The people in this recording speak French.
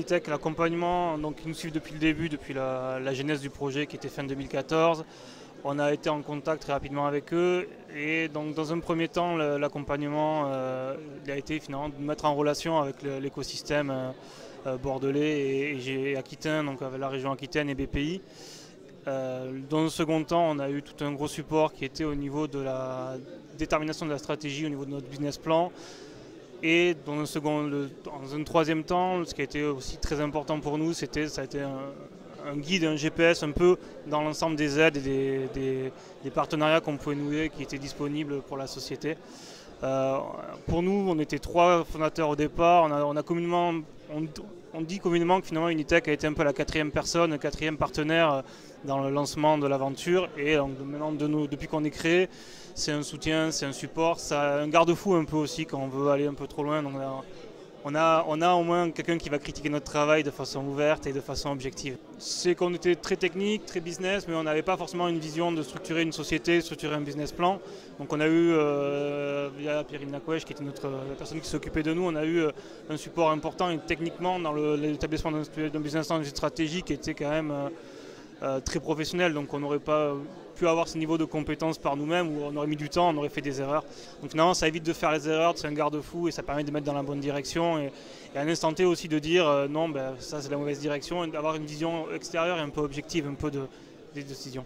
Unitech, l'accompagnement, donc ils nous suivent depuis le début, depuis la genèse du projet qui était fin 2014. On a été en contact très rapidement avec eux et donc dans un premier temps l'accompagnement il a été finalement de mettre en relation avec l'écosystème bordelais et aquitain, donc avec la région Aquitaine et BPI. Dans un second temps, on a eu tout un gros support qui était au niveau de la détermination de la stratégie, au niveau de notre business plan. Et dans un troisième temps, ce qui a été aussi très important pour nous, ça a été un guide, un GPS un peu dans l'ensemble des aides et des partenariats qu'on pouvait nouer qui étaient disponibles pour la société. Pour nous, on était 3 fondateurs au départ. On dit communément que finalement Unitech a été un peu la 4e personne, le 4e partenaire dans le lancement de l'aventure. Et donc, maintenant, depuis qu'on est créé, c'est un soutien, c'est un support, c'est un garde-fou un peu aussi quand on veut aller un peu trop loin. Donc, on a au moins quelqu'un qui va critiquer notre travail de façon ouverte et de façon objective. C'est qu'on était très technique, très business, mais on n'avait pas forcément une vision de structurer une société, structurer un business plan. Donc on a eu, via Pierre-Yves Nakwesh, qui était la personne qui s'occupait de nous, on a eu un support important et techniquement dans l'établissement d'un business plan, d'une stratégie qui était quand même très professionnel. Donc on n'aurait pas pu avoir ce niveau de compétence par nous-mêmes, ou on aurait mis du temps, on aurait fait des erreurs. Donc finalement ça évite de faire les erreurs, c'est un garde-fou et ça permet de mettre dans la bonne direction et à un instant T aussi de dire non, ça c'est la mauvaise direction, et d'avoir une vision extérieure et un peu objective, un peu des décisions.